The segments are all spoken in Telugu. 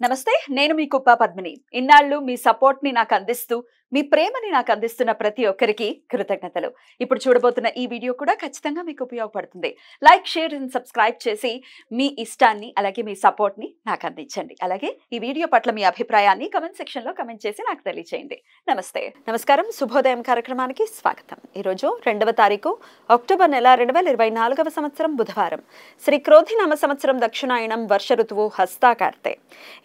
నమస్తే నేను మీ కుప్ప పద్మిని ఇన్నాళ్ళు మీ సపోర్ట్ ని నాకు అందిస్తూ మీ ప్రేమని నాకు అందిస్తున్న ప్రతి ఒక్కరికి కృతజ్ఞతలు ఇప్పుడు చూడబోతున్న ఈ వీడియో కూడా ఖచ్చితంగా మీకు ఉపయోగపడుతుంది లైక్ షేర్ అండ్ సబ్స్క్రైబ్ చేసి మీ ఇష్టాన్ని అలాగే మీ సపోర్ట్ ని నాకు అందించండి అలాగే ఈ వీడియో పట్ల మీ అభిప్రాయాన్ని కమెంట్ సెక్షన్ లో కమెంట్ చేసి నాకు తెలియజేయండి నమస్తే నమస్కారం శుభోదయం కార్యక్రమానికి స్వాగతం ఈ రోజు 2వ తారీఖు అక్టోబర్ నెల 2024వ సంవత్సరం బుధవారం శ్రీ క్రోధినామ సంవత్సరం దక్షిణాయనం వర్ష ఋతువు హస్తాకార్తె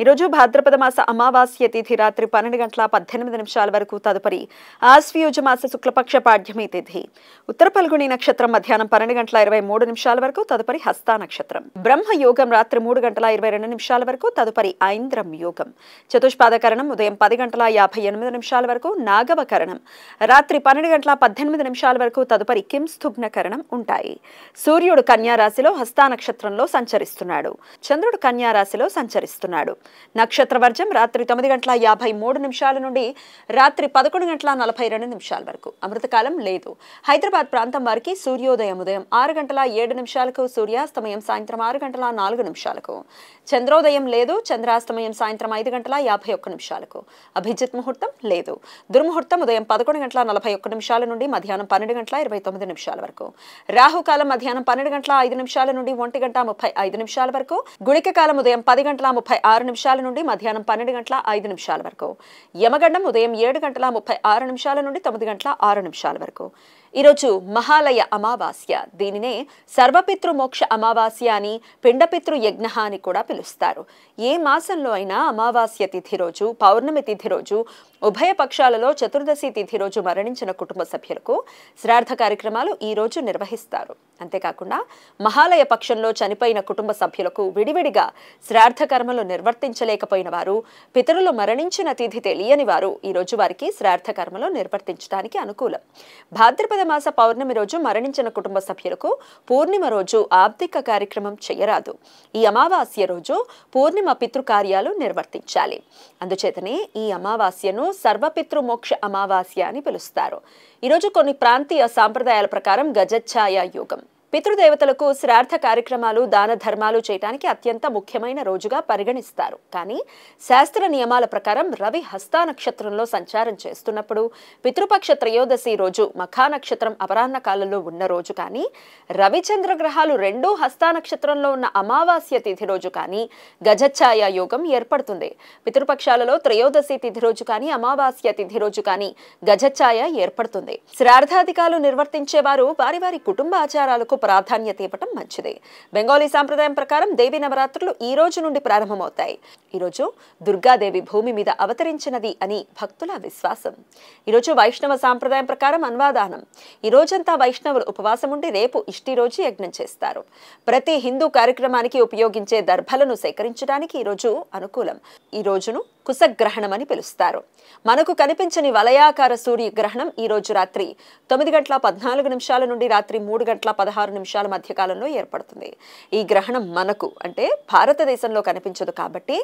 ఈరోజు భాద్రపద మాస అమావాస్య తిథి రాత్రి 12:18 వరకు తదుపరి ఆశ్వయుజ మాస శుక్లపక్ష పాడ్యమి తిథి ఉత్తర ఫల్గుణి నక్షత్రం మధ్యాహ్నం 12:23 వరకు తదుపరి హస్త నక్షత్రం బ్రహ్మ యోగం రాత్రి 3:22 వరకు తదుపరి ఐంద్రం యోగం చతుష్పాదకరణం ఉదయం 10:58 వరకు నాగవకరణం రాత్రి 12:18 వరకు తదుపరి కింస్థుగ్న కరణం ఉంటాయి సూర్యుడు కన్యా రాశిలో హస్త నక్షత్రంలో సంచరిస్తున్నాడు చంద్రుడు కన్యా రాశిలో సంచరిస్తున్నాడు నక్షత్ర వర్జం రాత్రి 9:53 నుండి రాత్రి 11:42 వరకు అమృతకాలం లేదు హైదరాబాద్ ప్రాంతం వారికి సూర్యోదయం ఉదయం 6:07 సూర్యాస్తమయం సాయంత్రం 6:04 చంద్రోదయం లేదు చంద్రాస్తమయం సాయంత్రం 5:51 అభిజిత్ ముహూర్తం లేదు దుర్ముహూర్తం ఉదయం 11:41 నుండి మధ్యాహ్నం 12:29 వరకు రాహుకాలం మధ్యాహ్నం 12:05 నుండి 1:35 వరకు గుళిక కాలం ఉదయం 10:36 నుండి మధ్యాహ్నం 12:05 వరకు యమగండం ఉదయం 7:36 నుండి 9:06 వరకు ఈరోజు మహాలయ అమావాస్య దీనినే సర్వపితృ మోక్ష అమావాస్య అని పిండపితృ యజ్ఞ అని కూడా పిలుస్తారు ఏ మాసంలో అయినా అమావాస్య తిథి రోజు పౌర్ణమి తిథి రోజు ఉభయ పక్షాలలో చతుర్దశి తిథి రోజు మరణించిన కుటుంబ సభ్యులకు శ్రాద్ధ కార్యక్రమాలు ఈ రోజు నిర్వహిస్తారు అంతేకాకుండా మహాలయ పక్షంలో చనిపోయిన కుటుంబ సభ్యులకు విడివిడిగా శ్రాద్ధ కర్మలు నిర్వర్తించలేకపోయిన వారు పితరులు మరణించిన తిథి తెలియని వారు ఈ రోజు వారికి శ్రాద్ధ కర్మలు నిర్వర్తించడానికి అనుకూలం భాద్రపద మాస పౌర్ణమి రోజు మరణించిన కుటుంబ సభ్యులకు పూర్ణిమ రోజు ఆబ్దిక కార్యక్రమం చేయరాదు ఈ అమావాస్య రోజు పూర్ణిమ పితృకార్యాలు నిర్వర్తించాలి అందుచేతనే ఈ అమావాస్యను సర్వపితృ మోక్ష అమావాస్య అని పిలుస్తారు ఈరోజు కొన్ని ప్రాంతీయ సాంప్రదాయాల ప్రకారం గజఛాయ యోగం పితృదేవతలకు శ్రాద్ధ కార్యక్రమాలు దాన ధర్మాలు చేయడానికి అత్యంత ముఖ్యమైన రోజుగా పరిగణిస్తారు కానీ శాస్త్ర నియమాల ప్రకారం రవి హస్త నక్షత్రంలో సంచారం చేస్తున్నప్పుడు పితృపక్ష త్రయోదశి రోజు మఖా నక్షత్రం అపరాహ్న కాలంలో ఉన్న రోజు కానీ రవిచంద్ర గ్రహాలు రెండూ హస్త నక్షత్రంలో ఉన్న అమావాస్య తిథి రోజు కానీ గజఛాయ యోగం ఏర్పడుతుంది పితృపక్షాలలో త్రయోదశి తిథి రోజు కానీ అమావాస్య తిథి రోజు కానీ గజఛాయ ఏర్పడుతుంది శ్రాద్ధాధికాలు నిర్వర్తించేవారు వారి వారి కుటుంబ ఆచారాలకు ప్రాధాన్యత ఇవ్వటం మంచిది బెంగాలీ సాంప్రదాయం ప్రకారం దేవి నవరాత్రులు ఈ రోజు నుండి ప్రారంభమవుతాయి ఈరోజు దుర్గాదేవి భూమి మీద అవతరించినది అని భక్తుల విశ్వాసం ఈరోజు వైష్ణవ సాంప్రదాయం ప్రకారం అన్వాదానం ఈ రోజంతా వైష్ణవులు ఉపవాసం ఉండి రేపు ఇష్టి రోజు యజ్ఞం చేస్తారు ప్రతి హిందూ కార్యక్రమానికి ఉపయోగించే దర్భలను సేకరించడానికి ఈరోజు అనుకూలం ఈ రోజును కుశగ్రహణం అని పిలుస్తారు మనకు కనిపించని వలయాకార సూర్యగ్రహణం ఈ రోజు రాత్రి 9:14 నుండి రాత్రి 3:16 మధ్య కాలంలో ఏర్పడుతుంది ఈ గ్రహణం మనకు అంటే భారతదేశంలో కనిపించదు కాబట్టి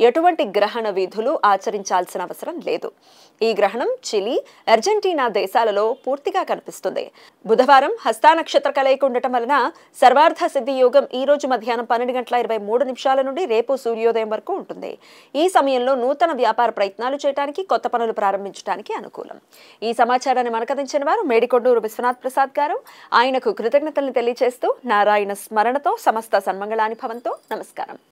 ఎటువంటి గ్రహణ విధులు ఆచరించాల్సిన అవసరం లేదు ఈ గ్రహణం చిలీ అర్జెంటీనా దేశాలలో పూర్తిగా కనిపిస్తుంది బుధవారం హస్త నక్షత్ర కలయిక ఉండటం వలన సర్వార్థ సిద్ధి యోగం ఈ రోజు మధ్యాహ్నం 12:23 నుండి రేపు సూర్యోదయం వరకు ఉంటుంది ఈ సమయంలో నూతన వ్యాపార ప్రయత్నాలు చేయడానికి కొత్త పనులు ప్రారంభించడానికి అనుకూలం ఈ సమాచారాన్ని మనకందించిన వారు మేడికొండూరు విశ్వనాథ్ ప్రసాద్ గారు ఆయనకు కృతజ్ఞతలను తెలియజేస్తూ నారాయణ స్మరణతో సమస్త సన్మంగళాని భవంతు నమస్కారం